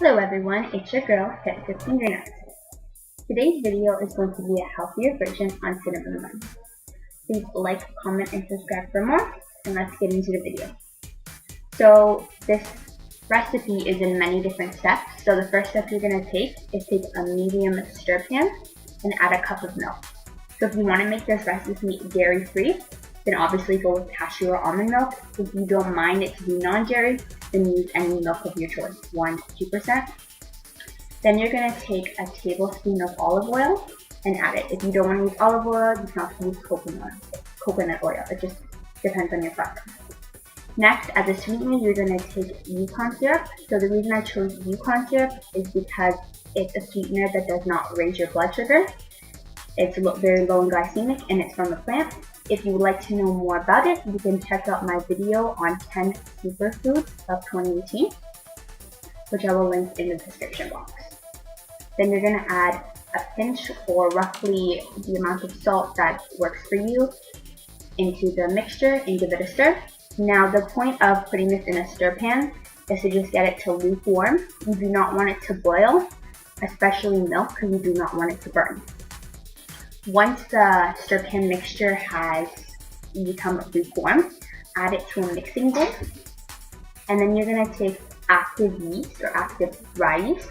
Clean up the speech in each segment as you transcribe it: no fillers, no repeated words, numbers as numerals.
Hello everyone, it's your girl, HippDipps&GreenEyes. Today's video is going to be a healthier version on cinnamon buns. Please like, comment, and subscribe for more, and let's get into the video. So this recipe is in many different steps. So the first step you're going to take is take a medium stir pan and add a cup of milk. So if you want to make this recipe dairy free, then obviously go with cashew or almond milk. If you don't mind it to be non-dairy, then use any milk of your choice, 1 to 2%. Then you're going to take a tablespoon of olive oil and add it. If you don't want to use olive oil, you can also use coconut oil. It just depends on your preference. Next, as a sweetener, you're going to take Yacon syrup. So the reason I chose Yacon syrup is because it's a sweetener that does not raise your blood sugar. It's very low in glycemic and it's from a plant. If you would like to know more about it, you can check out my video on 10 superfoods of 2018, which I will link in the description box. Then you're going to add a pinch or roughly the amount of salt that works for you into the mixture and give it a stir. Now the point of putting this in a stir pan is to just get it to lukewarm. You do not want it to boil, especially milk, because you do not want it to burn. Once the stir pan mixture has become lukewarm, add it to a mixing bowl. And then you're going to take active yeast or active dry yeast.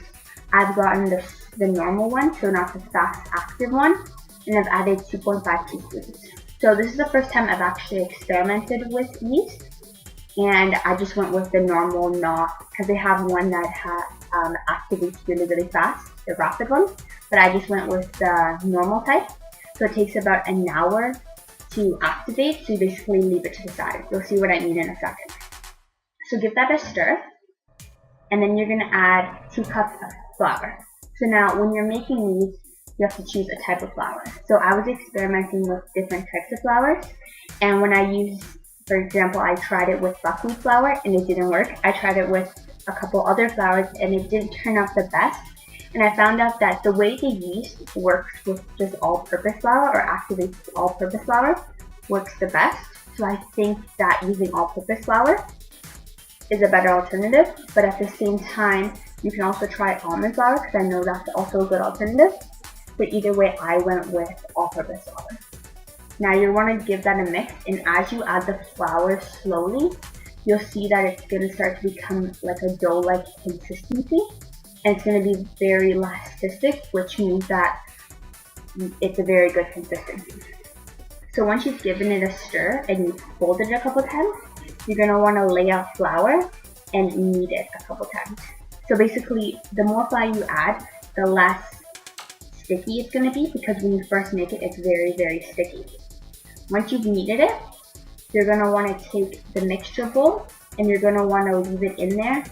I've gotten the normal one, so not the fast active one, and I've added 2.5 teaspoons. So this is the first time I've actually experimented with yeast, and I just went with the normal, because they have one that activates really fast, the rapid one, but I just went with the normal type. So it takes about an hour to activate, so you basically leave it to the side. You'll see what I mean in a second. So give that a stir, and then you're going to add 2 cups of flour. So now when you're making these, you have to choose a type of flour. So I was experimenting with different types of flours, and when I used, for example, I tried it with buckwheat flour and it didn't work. I tried it with a couple other flours and it didn't turn out the best. And I found out that the way the yeast works with just all-purpose flour or activates all-purpose flour works the best. So I think that using all-purpose flour is a better alternative. But at the same time, you can also try almond flour because I know that's also a good alternative. But either way, I went with all-purpose flour. Now you want to give that a mix, and as you add the flour slowly, you'll see that it's going to start to become like a dough-like consistency. And it's going to be very elastic, which means that it's a very good consistency. So once you've given it a stir and you've folded it a couple times, you're going to want to lay out flour and knead it a couple times. So basically, the more flour you add, the less sticky it's going to be, because when you first make it, it's very sticky. Once you've kneaded it, you're going to want to take the mixture bowl and you're going to want to leave it in there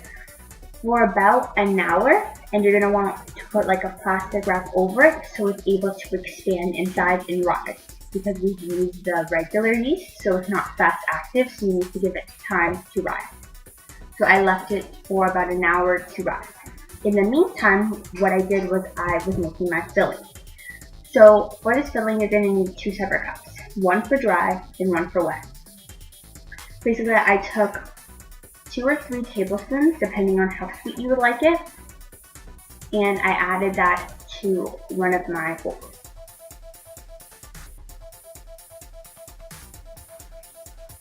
for about an hour, and you're going to want to put like a plastic wrap over it so it's able to expand inside and rise, because we've used the regular yeast, so it's not fast active, so you need to give it time to rise. So I left it for about an hour to rise. In the meantime, what I did was I was making my filling. So for this filling, you're going to need 2 separate cups, one for dry and one for wet. Basically, I took 2 or 3 tablespoons, depending on how sweet you would like it, and I added that to one of my bowls.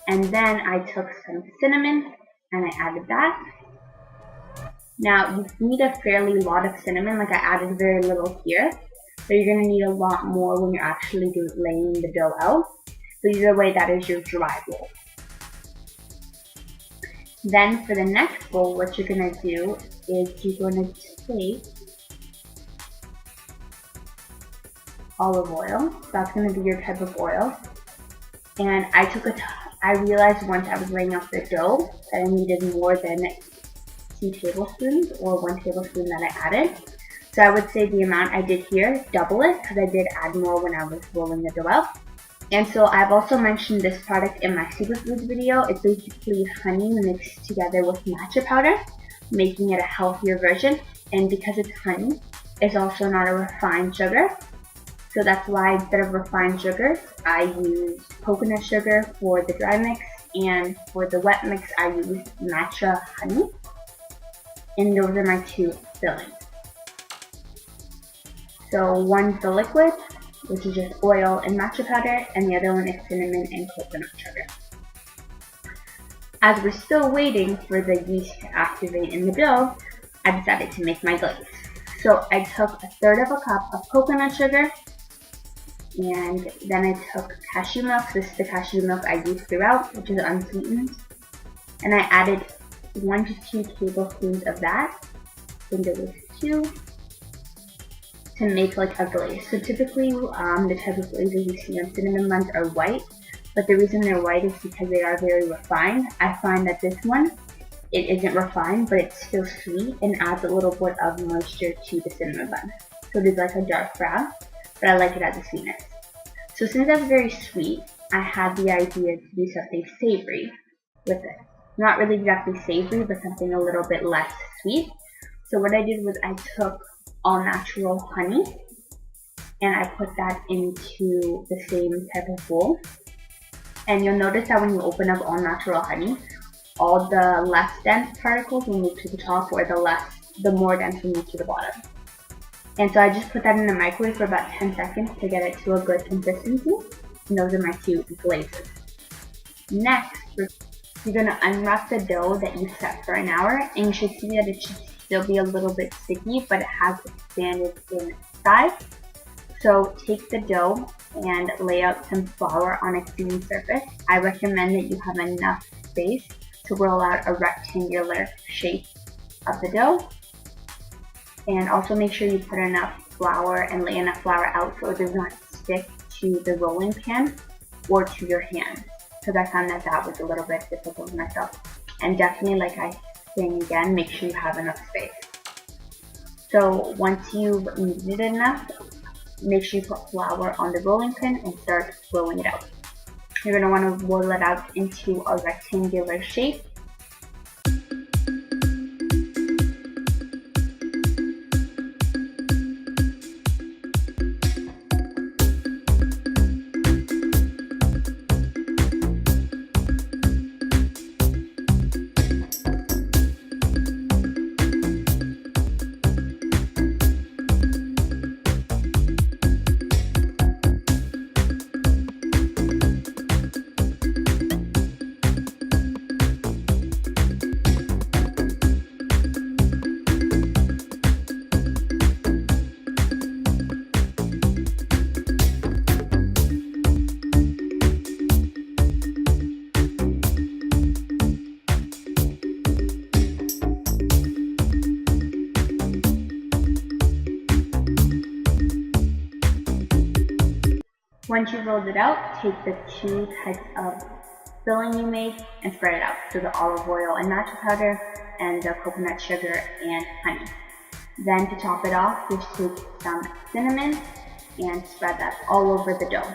And then I took some cinnamon and I added that. Now you need a fairly lot of cinnamon, like I added very little here, but you're going to need a lot more when you're actually laying the dough out. So either way, that is your dry bowl. Then for the next bowl, what you're going to do is you're going to take olive oil. That's going to be your type of oil. And I realized once I was laying out the dough that I needed more than 2 tablespoons or 1 tablespoon that I added. So I would say the amount I did here, double it, because I did add more when I was rolling the dough out. And so I've also mentioned this product in my superfoods video. It's basically honey mixed together with matcha powder, making it a healthier version. And because it's honey, it's also not a refined sugar. So that's why instead of refined sugar, I use coconut sugar for the dry mix, and for the wet mix, I use matcha honey. And those are my 2 filling. So one's the liquid, which is just oil and matcha powder, and the other one is cinnamon and coconut sugar. As we're still waiting for the yeast to activate in the dough, I decided to make my glaze. So I took 1/3 of a cup of coconut sugar, and then I took cashew milk. This is the cashew milk I use throughout, which is unsweetened. And I added 1 to 2 tablespoons of that, I think it was 2, to make like a glaze. So typically the type of glazes you see on cinnamon buns are white, but the reason they're white is because they are very refined. I find that this one, it isn't refined, but it's still sweet and adds a little bit of moisture to the cinnamon bun. So it is like a dark brown, but I like it as a sweetness. So since that's very sweet, I had the idea to do something savory with it. Not really exactly savory, but something a little bit less sweet. So what I did was I took all natural honey and I put that into the same type of bowl. And you'll notice that when you open up all natural honey, all the less dense particles will move to the top, or the more dense will move to the bottom. And so I just put that in the microwave for about 10 seconds to get it to a good consistency. And those are my 2 glazes. Next, you're going to unwrap the dough that you set for an hour, and you should see that it should still be a little bit sticky, but it has expanded in size. So take the dough and lay out some flour on a clean surface. I recommend that you have enough space to roll out a rectangular shape of the dough. And also make sure you put enough flour and lay enough flour out so it does not stick to the rolling pan or to your hand, because I found that was a little bit difficult myself. And definitely, like I saying again, make sure you have enough space. So once you've kneaded it enough, make sure you put flour on the rolling pin and start rolling it out. You're going to want to roll it out into a rectangular shape. Once you've rolled it out, take the 2 types of filling you made and spread it out. So the olive oil and matcha powder, and the coconut sugar and honey. Then to top it off, just take some cinnamon and spread that all over the dough.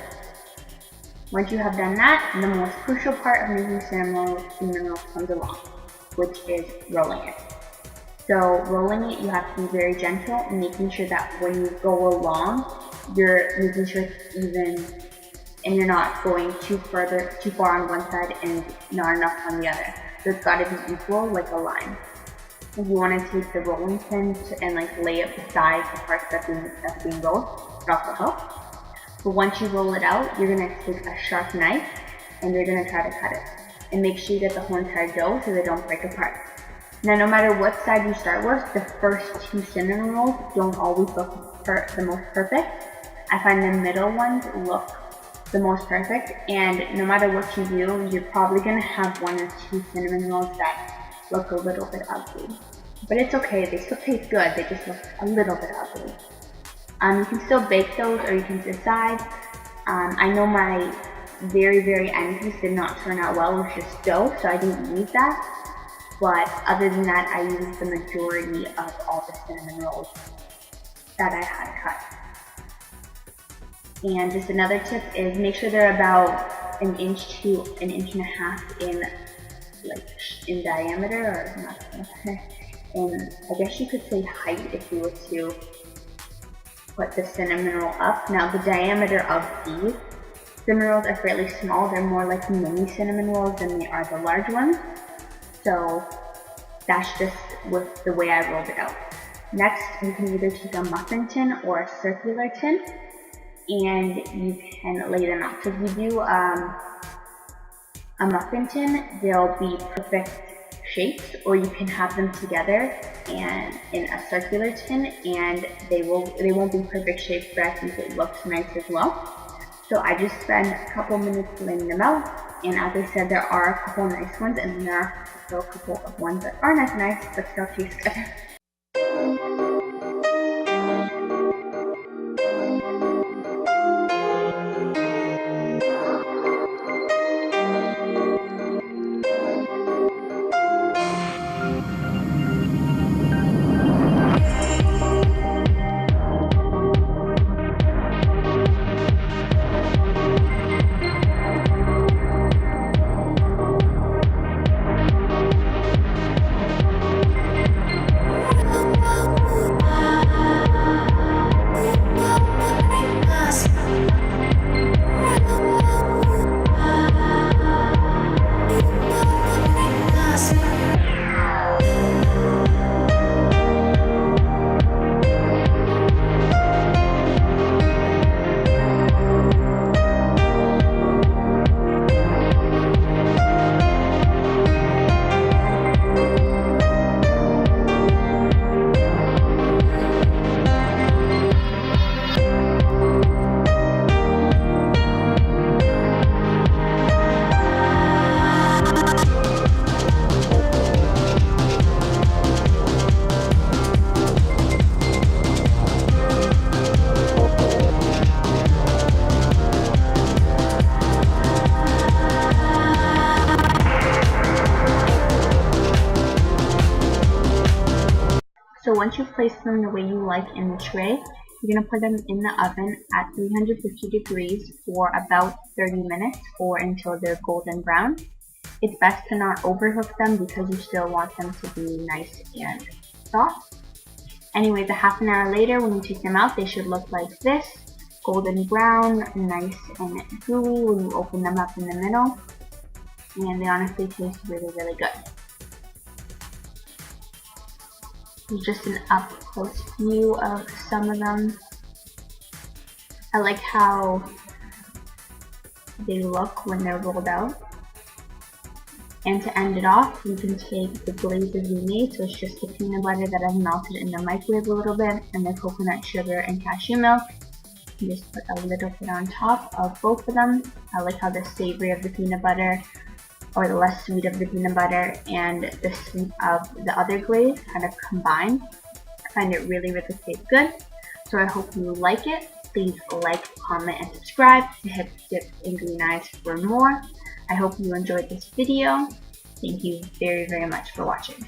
Once you have done that, the most crucial part of making cinnamon rolls comes along, which is rolling it. So rolling it, you have to be very gentle and making sure that when you go along, you're making sure it's even and you're not going too far on one side and not enough on the other. So it's got to be equal, like a line. If you want to take the rolling pin and like lay it beside the parts that's being rolled, it also helps. But once you roll it out, you're going to take a sharp knife and you're going to try to cut it. And make sure you get the whole entire dough so they don't break apart. Now, no matter what side you start with, the first 2 cinnamon rolls don't always look the most perfect. I find the middle ones look the most perfect, and no matter what you do, you're probably going to have 1 or 2 cinnamon rolls that look a little bit ugly. But it's okay, they still taste good, they just look a little bit ugly. You can still bake those, or you can decide. I know my very end piece did not turn out well, it was just dough, so I didn't use that. But other than that, I used the majority of all the cinnamon rolls that I had cut. And just another tip is make sure they're about 1 inch to 1.5 inches in diameter, or not, and I guess you could say height if you were to put the cinnamon roll up. Now the diameter of these cinnamon rolls are fairly small, they're more like mini cinnamon rolls than they are the large ones. So that's just with the way I rolled it out. Next, you can either take a muffin tin or a circular tin, and you can lay them out. So if you do a muffin tin, they'll be perfect shapes, or you can have them together and in a circular tin, and they won't be perfect shapes, but I think it looks nice as well. So I just spent a couple minutes laying them out, and as I said, there are a couple nice ones, and then there are also a couple of ones that aren't as nice but still taste good. So once you've placed them the way you like in the tray, you're going to put them in the oven at 350 degrees for about 30 minutes or until they're golden brown. It's best to not overcook them because you still want them to be nice and soft. Anyways, a half an hour later when you take them out, they should look like this. Golden brown, nice and gooey when you open them up in the middle. And they honestly taste really, really good. Here's just an up close view of some of them. I like how they look when they're rolled out. And to end it off, you can take the glazes we made, so it's just the peanut butter that I've melted in the microwave a little bit, and the coconut sugar and cashew milk. You just put a little bit on top of both of them. I like how the savory of the peanut butter, or the less sweet of the peanut butter, and the sweet of the other glaze kind of combine. I find it really, really tastes good. So I hope you like it. Please like, comment, and subscribe to HippDipsP&GreenEyes for more. I hope you enjoyed this video. Thank you very, very much for watching.